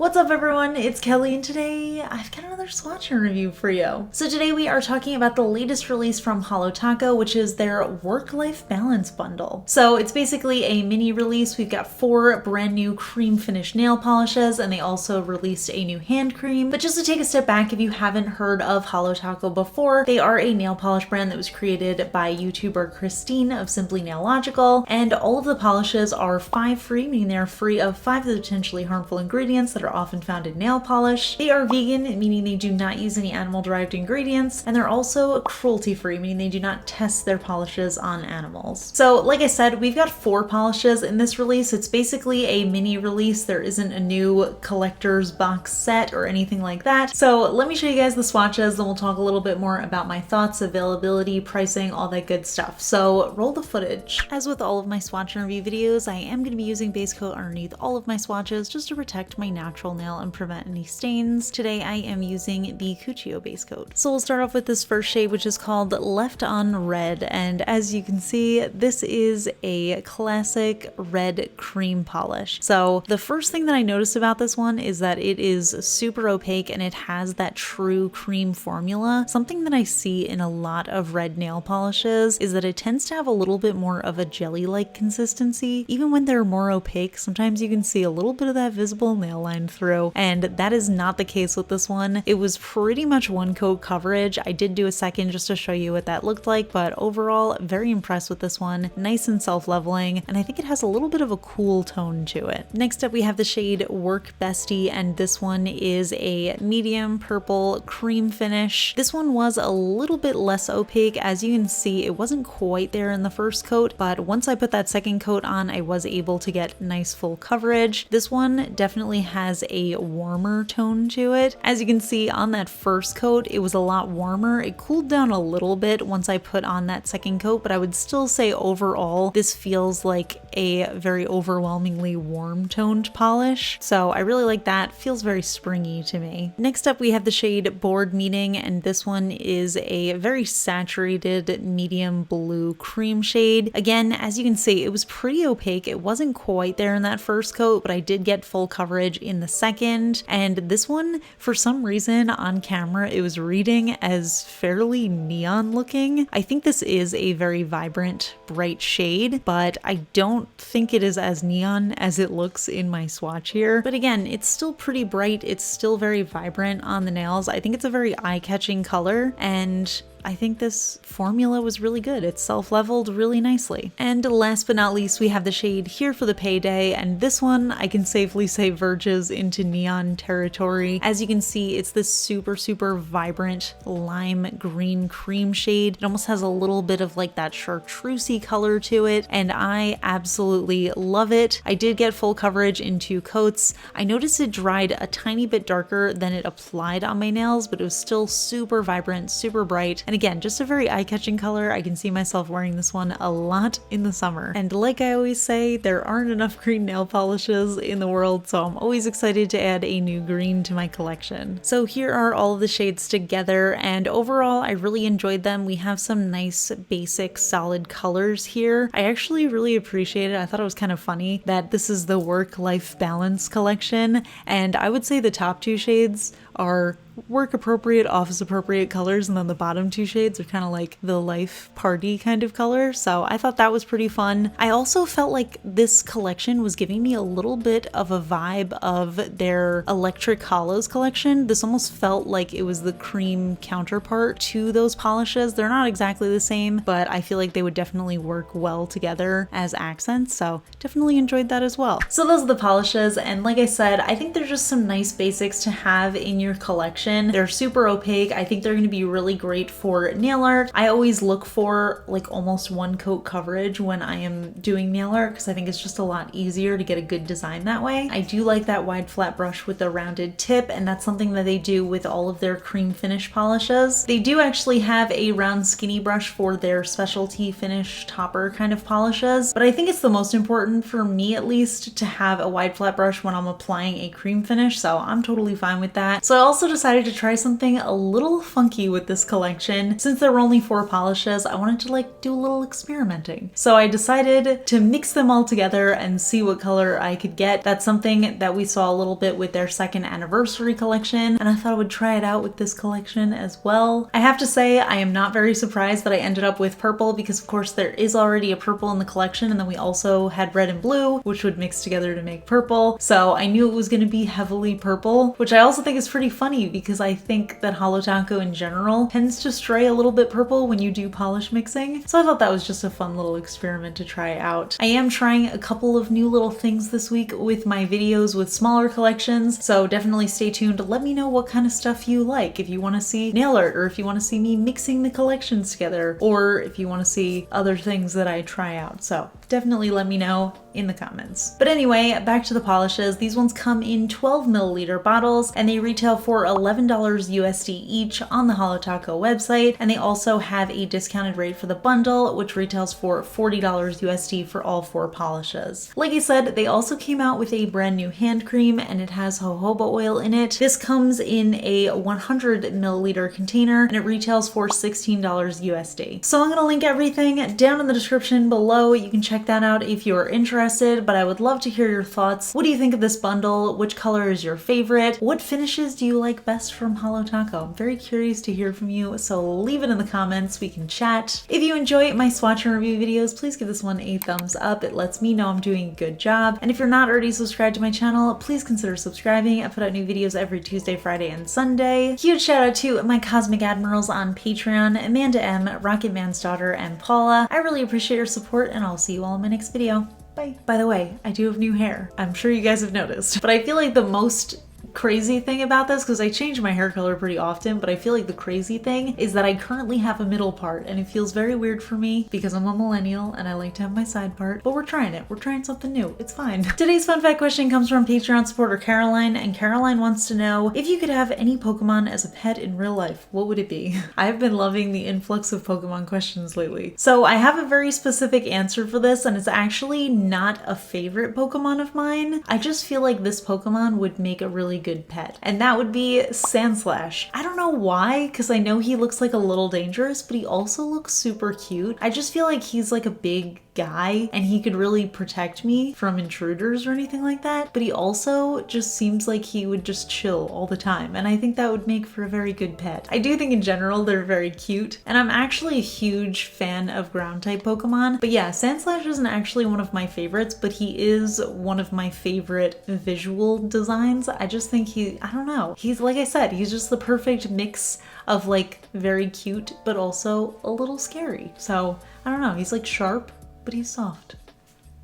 What's up everyone, it's Kelly and today I've got another swatch review for you. So today we are talking about the latest release from Holo Taco, which is their work-life balance bundle. So it's basically a mini release. We've got 4 brand new cream finish nail polishes and they also released a new hand cream. But just to take a step back, if you haven't heard of Holo Taco before, they are a nail polish brand that was created by YouTuber Christine of Simply Nailogical, and all of the polishes are 5 free, meaning they are free of 5 of the potentially harmful ingredients that are often found in nail polish. They are vegan, meaning they do not use any animal-derived ingredients, and they're also cruelty-free, meaning they do not test their polishes on animals. So like I said, we've got 4 polishes in this release. It's basically a mini release. There isn't a new collector's box set or anything like that. So let me show you guys the swatches, then we'll talk a little bit more about my thoughts, availability, pricing, all that good stuff. So roll the footage. As with all of my swatch and review videos, I am going to be using base coat underneath all of my swatches just to protect my natural nail and prevent any stains. Today I am using the Cuccio base coat. So we'll start off with this first shade, which is called Left on Red, and as you can see, this is a classic red cream polish. So the first thing that I noticed about this one is that it is super opaque and it has that true cream formula. Something that I see in a lot of red nail polishes is that it tends to have a little bit more of a jelly-like consistency. Even when they're more opaque, sometimes you can see a little bit of that visible nail line through, and that is not the case with this one. It was pretty much one coat coverage. I did do a second just to show you what that looked like, but overall very impressed with this one. Nice and self-leveling, and I think it has a little bit of a cool tone to it. Next up we have the shade Work Bestie, and this one is a medium purple cream finish. This one was a little bit less opaque. As you can see, it wasn't quite there in the first coat, but once I put that second coat on, I was able to get nice full coverage. This one definitely has a warmer tone to it. As you can see on that first coat, it was a lot warmer. It cooled down a little bit once I put on that second coat, but I would still say overall this feels like a very overwhelmingly warm toned polish. So I really like that. Feels very springy to me. Next up we have the shade Board Meeting, and this one is a very saturated medium blue cream shade. Again, as you can see, it was pretty opaque. It wasn't quite there in that first coat, but I did get full coverage in the second. And this one, for some reason on camera, it was reading as fairly neon looking. I think this is a very vibrant, bright shade, but I don't think it is as neon as it looks in my swatch here. But again, it's still pretty bright. It's still very vibrant on the nails. I think it's a very eye-catching color, and I think this formula was really good. It's self-leveled really nicely. And last but not least, we have the shade Here for the Payday, and this one I can safely say verges into neon territory. As you can see, it's this super vibrant lime green cream shade. It almost has a little bit of like that chartreusey color to it, and I absolutely love it. I did get full coverage in 2 coats. I noticed it dried a tiny bit darker than it applied on my nails, but it was still super vibrant, super bright. And again, just a very eye-catching color. I can see myself wearing this one a lot in the summer. And like I always say, there aren't enough green nail polishes in the world, so I'm always excited to add a new green to my collection. So here are all of the shades together, and overall I really enjoyed them. We have some nice basic solid colors here. I actually really appreciate it. I thought it was kind of funny that this is the work-life balance collection, and I would say the top 2 shades are work appropriate, office appropriate colors, and then the bottom 2 shades are kind of like the life party kind of color. So I thought that was pretty fun. I also felt like this collection was giving me a little bit of a vibe of their Electric Hollows collection. This almost felt like it was the cream counterpart to those polishes. They're not exactly the same, but I feel like they would definitely work well together as accents, so definitely enjoyed that as well. So those are the polishes, and like I said, I think they're just some nice basics to have in your collection. They're super opaque. I think they're going to be really great for nail art. I always look for like almost one coat coverage when I am doing nail art because I think it's just a lot easier to get a good design that way. I do like that wide flat brush with the rounded tip, and that's something that they do with all of their cream finish polishes. They do actually have a round skinny brush for their specialty finish topper kind of polishes, but I think it's the most important for me at least to have a wide flat brush when I'm applying a cream finish, so I'm totally fine with that. So I also decided decided to try something a little funky with this collection. Since there were only 4 polishes, I wanted to like do a little experimenting. So I decided to mix them all together and see what color I could get. That's something that we saw a little bit with their 2nd anniversary collection, and I thought I would try it out with this collection as well. I have to say, I am not very surprised that I ended up with purple because of course there is already a purple in the collection, and then we also had red and blue, which would mix together to make purple. So I knew it was going to be heavily purple, which I also think is pretty funny because I think that Holo Taco in general tends to stray a little bit purple when you do polish mixing. So I thought that was just a fun little experiment to try out. I am trying a couple of new little things this week with my videos with smaller collections, so definitely stay tuned. Let me know what kind of stuff you like. If you want to see nail art, or if you want to see me mixing the collections together, or if you want to see other things that I try out. So definitely let me know in the comments. But anyway, back to the polishes. These ones come in 12 milliliter bottles and they retail for $11 USD each on the Holo Taco website, and they also have a discounted rate for the bundle, which retails for $40 USD for all 4 polishes. Like I said, they also came out with a brand new hand cream and it has jojoba oil in it. This comes in a 100 milliliter container and it retails for $16 USD. So I'm gonna link everything down in the description below. You can check that out if you're interested, but I would love to hear your thoughts. What do you think of this bundle? Which color is your favorite? What finishes do you like best from Holo Taco? I'm very curious to hear from you, so leave it in the comments. We can chat. If you enjoy my swatch and review videos, please give this one a thumbs up. It lets me know I'm doing a good job. And if you're not already subscribed to my channel, please consider subscribing. I put out new videos every Tuesday, Friday, and Sunday. Huge shout out to my Cosmic Admirals on Patreon, Amanda M, Rocket Man's Daughter, and Paula. I really appreciate your support, and I'll see you all in my next video. Bye. By the way, I do have new hair. I'm sure you guys have noticed, but I feel like the most crazy thing about this, because I change my hair color pretty often, but I feel like the crazy thing is that I currently have a middle part and it feels very weird for me because I'm a millennial and I like to have my side part, but we're trying it. We're trying something new. It's fine. Today's fun fact question comes from Patreon supporter Caroline, and Caroline wants to know, if you could have any Pokemon as a pet in real life, what would it be? I've been loving the influx of Pokemon questions lately. So I have a very specific answer for this, and it's actually not a favorite Pokemon of mine. I just feel like this Pokemon would make a really good pet, and that would be Sandslash. I don't know why, because I know he looks like a little dangerous, but he also looks super cute. I just feel like he's like a big guy and he could really protect me from intruders or anything like that, but he also just seems like he would just chill all the time, and I think that would make for a very good pet. I do think in general they're very cute, and I'm actually a huge fan of ground type Pokemon, but yeah, Sandslash isn't actually one of my favorites, but he is one of my favorite visual designs. I just think I don't know, he's, like I said, he's just the perfect mix of like very cute but also a little scary. So I don't know, he's like sharp but he's soft.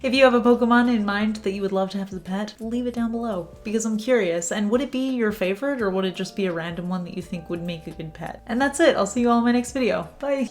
If you have a Pokemon in mind that you would love to have as a pet, leave it down below because I'm curious. And would it be your favorite, or would it just be a random one that you think would make a good pet? And that's it. I'll see you all in my next video. Bye!